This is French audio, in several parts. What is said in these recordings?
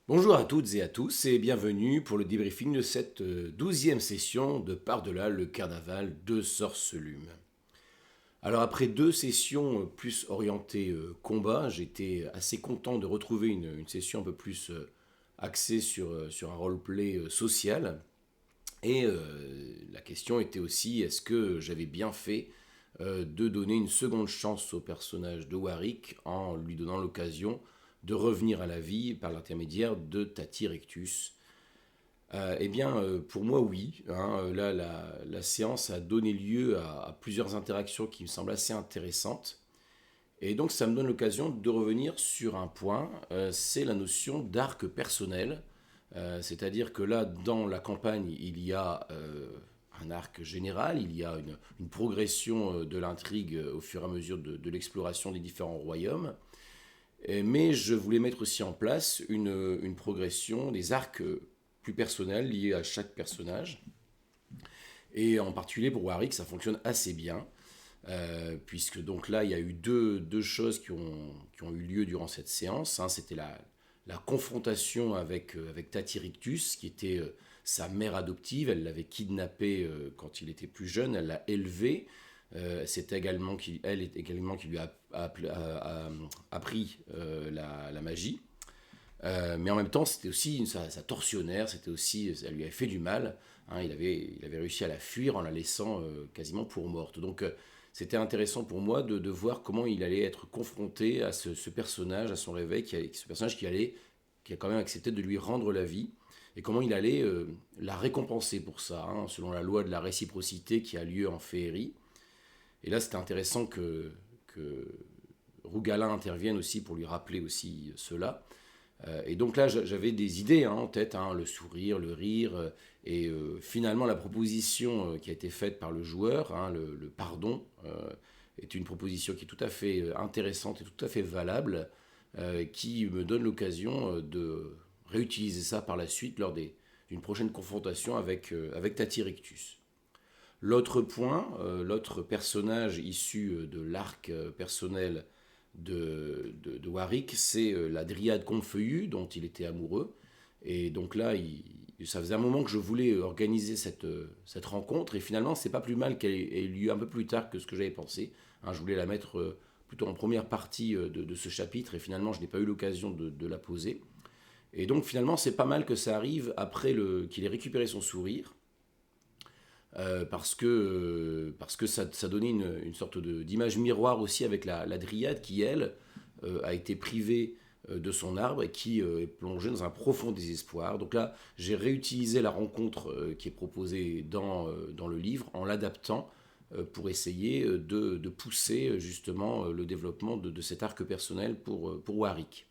Bonjour à toutes et à tous et bienvenue pour le débriefing de cette 12e session de Par-delà le carnaval de Sorcelume. Alors après deux sessions plus orientées combat, j'étais assez content de retrouver une session un peu plus axée sur un roleplay social. Et la question était aussi, est-ce que j'avais bien fait de donner une seconde chance au personnage de Warwick en lui donnant l'occasion de revenir à la vie par l'intermédiaire de Tati Rectus. Eh bien, pour moi, oui. Là, la séance a donné lieu à plusieurs interactions qui me semblent assez intéressantes. Et donc, ça me donne l'occasion de revenir sur un point, c'est la notion d'arc personnel. C'est-à-dire que là, dans la campagne, il y a un arc général, il y a une progression de l'intrigue au fur et à mesure de l'exploration des différents royaumes. Mais je voulais mettre aussi en place une progression des arcs plus personnels liés à chaque personnage. Et en particulier pour Warwick, ça fonctionne assez bien, puisque donc là, il y a eu deux choses qui ont eu lieu durant cette séance. C'était la confrontation avec Tati Rictus, qui était sa mère adoptive. Elle l'avait kidnappé quand il était plus jeune, elle l'a élevé. C'est également également qui lui a appris la magie. Mais en même temps, c'était aussi sa tortionnaire, c'était aussi, ça lui avait fait du mal. Il avait réussi à la fuir en la laissant quasiment pour morte. Donc c'était intéressant pour moi de voir comment il allait être confronté à ce personnage, à son réveil, ce personnage qui a quand même accepté de lui rendre la vie, et comment il allait la récompenser pour ça, selon la loi de la réciprocité qui a lieu en féerie. Et là, c'était intéressant que Rougalin intervienne aussi pour lui rappeler aussi cela. Et donc là, j'avais des idées en tête, le sourire, le rire, et finalement la proposition qui a été faite par le joueur, le pardon, est une proposition qui est tout à fait intéressante et tout à fait valable, qui me donne l'occasion de réutiliser ça par la suite d'une prochaine confrontation avec Tati Rictus. L'autre point, l'autre personnage issu de l'arc personnel de Warwick, c'est la dryade Confeuillue dont il était amoureux. Et donc là, ça faisait un moment que je voulais organiser cette rencontre, et finalement, c'est pas plus mal qu'elle ait lieu un peu plus tard que ce que j'avais pensé. Je voulais la mettre plutôt en première partie de ce chapitre, et finalement, je n'ai pas eu l'occasion de la poser. Et donc finalement, c'est pas mal que ça arrive après qu'il ait récupéré son sourire, parce que ça donnait une sorte d'image miroir aussi avec la dryade qui, elle, a été privée de son arbre et qui est plongée dans un profond désespoir. Donc là, j'ai réutilisé la rencontre qui est proposée dans le livre en l'adaptant pour essayer de pousser justement le développement de cet arc personnel pour Warwick.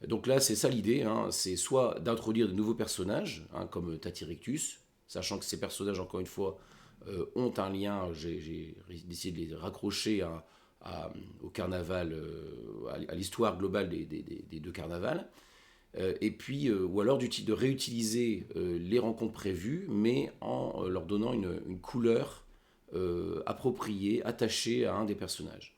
Donc là, c'est ça l'idée, c'est soit d'introduire de nouveaux personnages, comme Tati Rictus, sachant que ces personnages, encore une fois, ont un lien, j'ai décidé de les raccrocher au carnaval, à l'histoire globale des deux carnavals, et puis, ou alors de réutiliser les rencontres prévues, mais en leur donnant une couleur appropriée, attachée à un des personnages.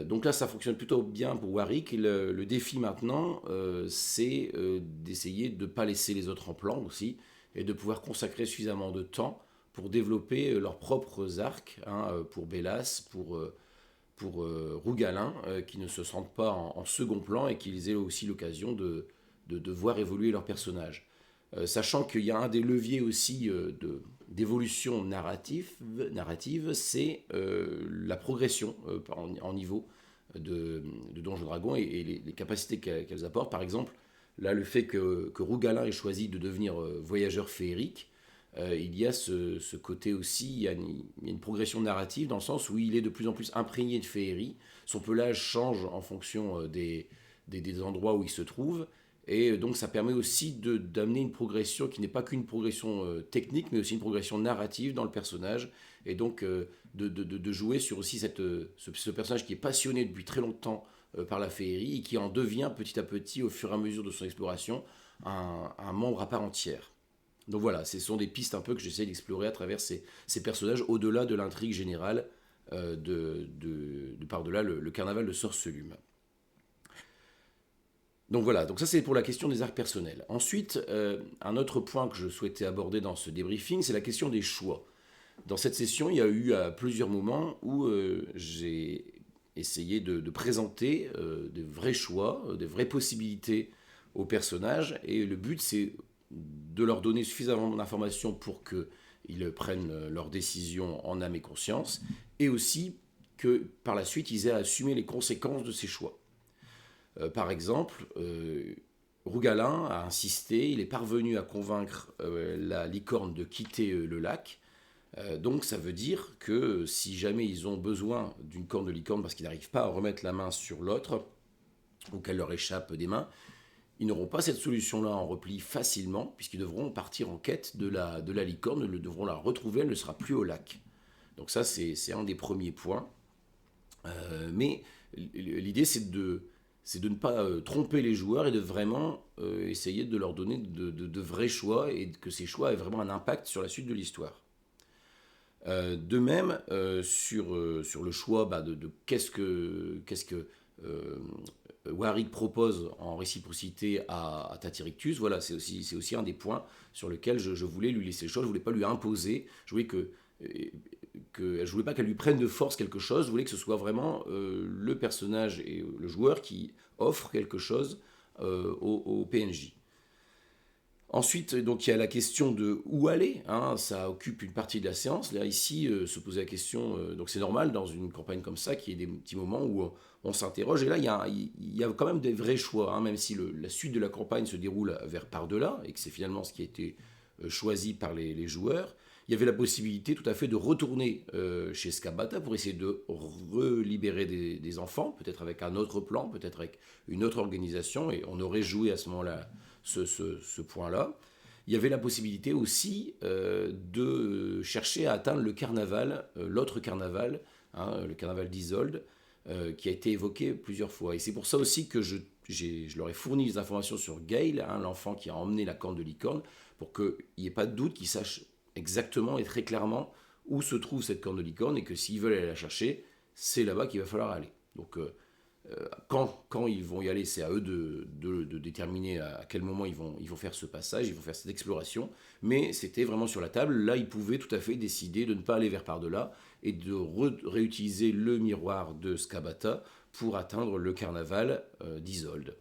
Donc là, ça fonctionne plutôt bien pour Warwick. Le défi maintenant, c'est d'essayer de ne pas laisser les autres en plan aussi, et de pouvoir consacrer suffisamment de temps pour développer leurs propres arcs, pour Bélas, pour Rougalin, qui ne se sentent pas en second plan et qu'ils aient aussi l'occasion de voir évoluer leurs personnages. Sachant qu'il y a un des leviers aussi d'évolution narrative, c'est la progression en niveau de Donjons Dragons et les capacités qu'elles apportent. Par exemple, là, le fait que Rougalin ait choisi de devenir voyageur féerique, il y a ce côté aussi, il y a une progression narrative dans le sens où il est de plus en plus imprégné de féerie. Son pelage change en fonction des endroits où il se trouve. Et donc ça permet aussi d'amener une progression qui n'est pas qu'une progression technique, mais aussi une progression narrative dans le personnage. Et donc de jouer sur aussi ce personnage qui est passionné depuis très longtemps par la féerie et qui en devient petit à petit, au fur et à mesure de son exploration, un membre à part entière. Donc voilà, ce sont des pistes un peu que j'essaie d'explorer à travers ces personnages, au-delà de l'intrigue générale de par-delà le carnaval de Sorcelume. Donc voilà, donc ça c'est pour la question des arcs personnels. Ensuite, un autre point que je souhaitais aborder dans ce débriefing, c'est la question des choix. Dans cette session, il y a eu à plusieurs moments où j'ai essayé de présenter des vrais choix, des vraies possibilités aux personnages, et le but c'est de leur donner suffisamment d'informations pour qu'ils prennent leurs décisions en âme et conscience, et aussi que par la suite ils aient à assumer les conséquences de ces choix. Par exemple, Rougalin a insisté, il est parvenu à convaincre la licorne de quitter le lac. Donc ça veut dire que si jamais ils ont besoin d'une corne de licorne parce qu'ils n'arrivent pas à remettre la main sur l'autre, ou qu'elle leur échappe des mains, ils n'auront pas cette solution-là en repli facilement, puisqu'ils devront partir en quête de la licorne, ils devront la retrouver, elle ne sera plus au lac. Donc ça, c'est un des premiers points. Mais l'idée, c'est de ne pas tromper les joueurs et de vraiment essayer de leur donner de vrais choix et que ces choix aient vraiment un impact sur la suite de l'histoire. De même, sur le choix de qu'est-ce que Warwick propose en réciprocité à Tatirictus, voilà, c'est aussi un des points sur lesquels je voulais lui laisser le choix, je ne voulais pas lui imposer, je voulais je voulais pas qu'elle lui prenne de force quelque chose, je voulais que ce soit vraiment le personnage et le joueur qui offrent quelque chose au PNJ. Ensuite, donc il y a la question de où aller, hein, ça occupe une partie de la séance. Là, ici, se poser la question, donc c'est normal dans une campagne comme ça qu'il y ait des petits moments où on s'interroge. Et là, il y a quand même des vrais choix, hein, même si la suite de la campagne se déroule vers par-delà, et que c'est finalement ce qui a été choisi par les joueurs. Il y avait la possibilité tout à fait de retourner chez Skabata pour essayer de relibérer des enfants, peut-être avec un autre plan, peut-être avec une autre organisation, et on aurait joué à ce moment-là ce point-là. Il y avait la possibilité aussi de chercher à atteindre le carnaval, l'autre carnaval, hein, le carnaval d'Isolde, qui a été évoqué plusieurs fois. Et c'est pour ça aussi que je leur ai fourni des informations sur Gale, hein, l'enfant qui a emmené la corne de licorne, pour qu'il n'y ait pas de doute, qu'ils sachent exactement et très clairement où se trouve cette corne de licorne et que s'ils veulent aller la chercher, c'est là-bas qu'il va falloir aller. Donc quand ils vont y aller, c'est à eux de déterminer à quel moment ils vont faire ce passage, ils vont faire cette exploration. Mais c'était vraiment sur la table. Là, ils pouvaient tout à fait décider de ne pas aller vers par-delà et de réutiliser le miroir de Skabata pour atteindre le carnaval d'Isolde.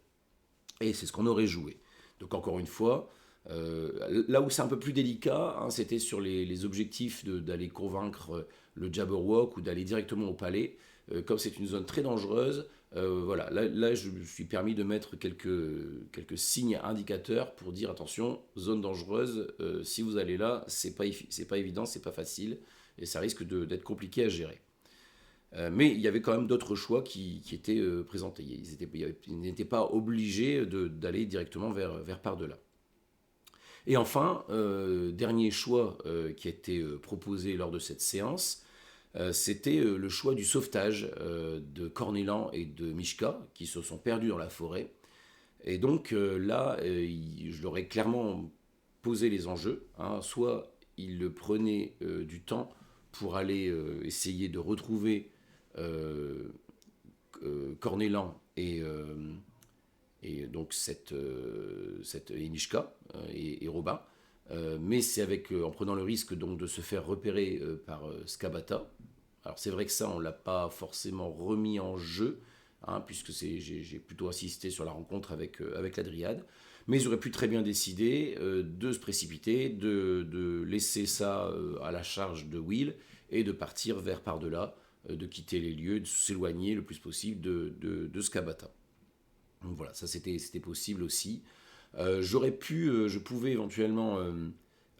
Et c'est ce qu'on aurait joué. Donc encore une fois, là où c'est un peu plus délicat, hein, c'était sur les objectifs d'aller convaincre le Jabberwock ou d'aller directement au palais. Comme c'est une zone très dangereuse, voilà, là, je me suis permis de mettre quelques signes indicateurs pour dire attention, zone dangereuse, si vous allez là, c'est pas évident, c'est pas facile, et ça risque d'être compliqué à gérer. Mais il y avait quand même d'autres choix qui étaient présentés. Ils n'étaient pas obligés d'aller directement vers par-delà. Et enfin, dernier choix qui a été proposé lors de cette séance, c'était le choix du sauvetage de Cornélan et de Mishka, qui se sont perdus dans la forêt. Et donc là, je leur ai clairement posé les enjeux, hein. Soit ils prenaient du temps pour aller essayer de retrouver Cornélan et donc cette Mishka et Robin. Mais c'est en prenant le risque donc de se faire repérer par Skabata. Alors c'est vrai que ça, on ne l'a pas forcément remis en jeu, hein, puisque j'ai plutôt insisté sur la rencontre avec la Dryade. Mais ils auraient pu très bien décider de se précipiter, de laisser ça à la charge de Will et de partir vers par-delà, de quitter les lieux, de s'éloigner le plus possible de Skabata. Donc voilà, ça c'était possible aussi. Je pouvais éventuellement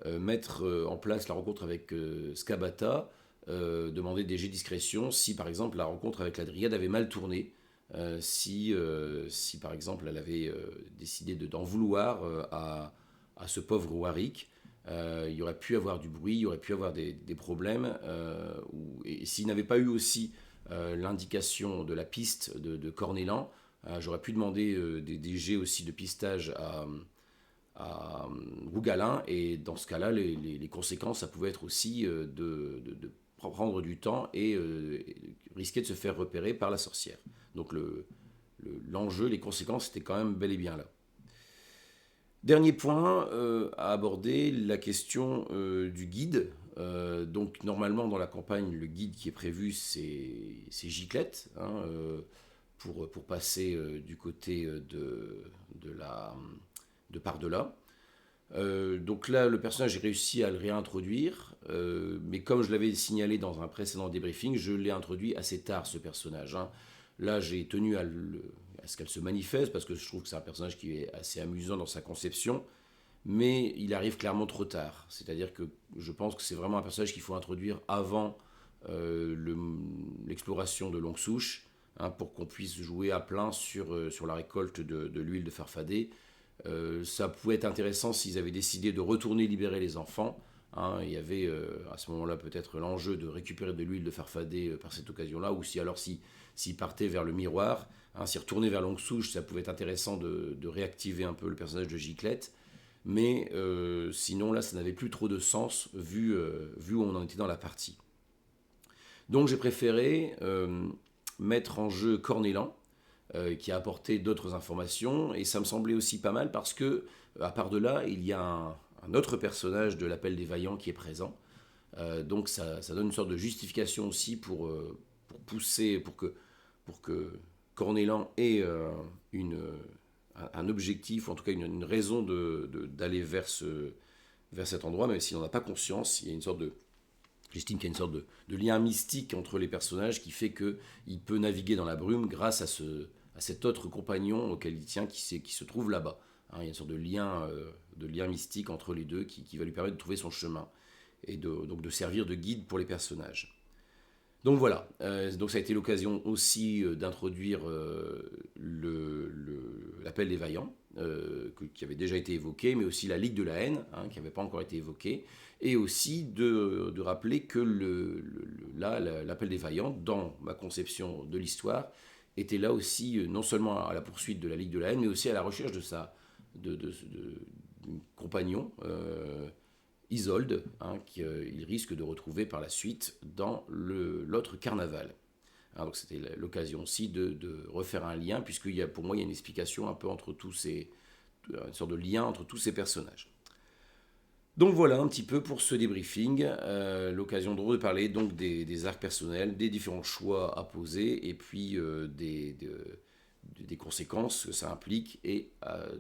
mettre en place la rencontre avec Skabata, demander des jets de discrétion si par exemple la rencontre avec la Dryade avait mal tourné, si par exemple elle avait décidé d'en vouloir à ce pauvre Warwick. Il y aurait pu avoir du bruit, il y aurait pu avoir des problèmes, et s'il n'avait pas eu aussi l'indication de la piste de Cornélan, j'aurais pu demander des jets aussi de pistage à Rougalin, et dans ce cas-là, les conséquences, ça pouvait être aussi de prendre du temps et risquer de se faire repérer par la sorcière. Donc l'enjeu, les conséquences étaient quand même bel et bien là. Dernier point à aborder, la question du guide. Donc normalement dans la campagne, le guide qui est prévu, c'est Giclette, hein, pour passer du côté de Par-delà. Donc là, le personnage, j'ai réussi à le réintroduire, mais comme je l'avais signalé dans un précédent débriefing, je l'ai introduit assez tard, ce personnage, hein. Là, j'ai tenu à ce qu'elle se manifeste, parce que je trouve que c'est un personnage qui est assez amusant dans sa conception, mais il arrive clairement trop tard. C'est-à-dire que je pense que c'est vraiment un personnage qu'il faut introduire avant l'exploration de Longue Souche, hein, pour qu'on puisse jouer à plein sur la récolte de l'huile de farfadet. Ça pouvait être intéressant s'ils avaient décidé de retourner libérer les enfants, hein. Il y avait à ce moment-là peut-être l'enjeu de récupérer de l'huile de farfadet par cette occasion-là, ou s'ils partaient vers le miroir, hein, s'ils retournaient vers Longue Souche, ça pouvait être intéressant de réactiver un peu le personnage de Giclette. Mais sinon là, ça n'avait plus trop de sens vu où on en était dans la partie. Donc j'ai préféré mettre en jeu Cornélan, qui a apporté d'autres informations, et ça me semblait aussi pas mal parce que, à part de là, il y a un autre personnage de l'Appel des Vaillants qui est présent. Donc ça donne une sorte de justification aussi pour pousser, pour que Cornélan ait un objectif, ou en tout cas une raison d'aller vers cet endroit, même s'il n'en a pas conscience. Il y a une sorte de J'estime qu'il y a une sorte de lien mystique entre les personnages qui fait qu'il peut naviguer dans la brume grâce à cet autre compagnon auquel il tient qui se trouve là-bas, hein. Il y a une sorte de lien mystique entre les deux qui va lui permettre de trouver son chemin et donc de servir de guide pour les personnages. Donc voilà, donc ça a été l'occasion aussi d'introduire l'appel des Vaillants, qui avait déjà été évoqué, mais aussi la Ligue de la haine, hein, qui n'avait pas encore été évoquée, et aussi de rappeler que l'appel des Vaillants, dans ma conception de l'histoire, était là aussi non seulement à la poursuite de la Ligue de la haine, mais aussi à la recherche de compagnon, Isolde, hein, qu'il risque de retrouver par la suite dans l'autre carnaval. Alors, donc c'était l'occasion aussi de refaire un lien, puisque pour moi il y a une explication un peu entre une sorte de lien entre tous ces personnages. Donc voilà un petit peu pour ce débriefing, l'occasion de parler donc des arcs personnels, des différents choix à poser, et puis des conséquences que ça implique, et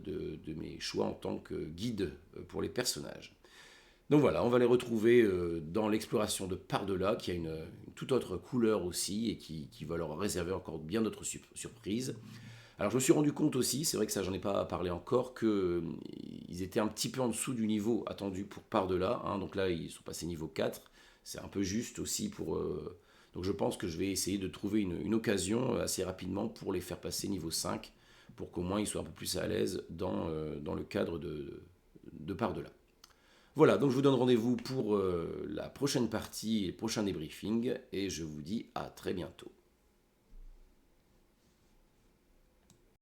de mes choix en tant que guide pour les personnages. Donc voilà, on va les retrouver dans l'exploration de Par-delà, qui a une toute autre couleur aussi, et qui va leur réserver encore bien d'autres surprises. Alors je me suis rendu compte aussi, c'est vrai que ça j'en ai pas parlé encore, qu'ils étaient un petit peu en dessous du niveau attendu pour Par-delà, hein. Donc là ils sont passés niveau 4, c'est un peu juste aussi pour... Donc je pense que je vais essayer de trouver une occasion assez rapidement pour les faire passer niveau 5, pour qu'au moins ils soient un peu plus à l'aise dans le cadre de Par-delà. Voilà, donc je vous donne rendez-vous pour la prochaine partie et le prochain débriefing, et je vous dis à très bientôt.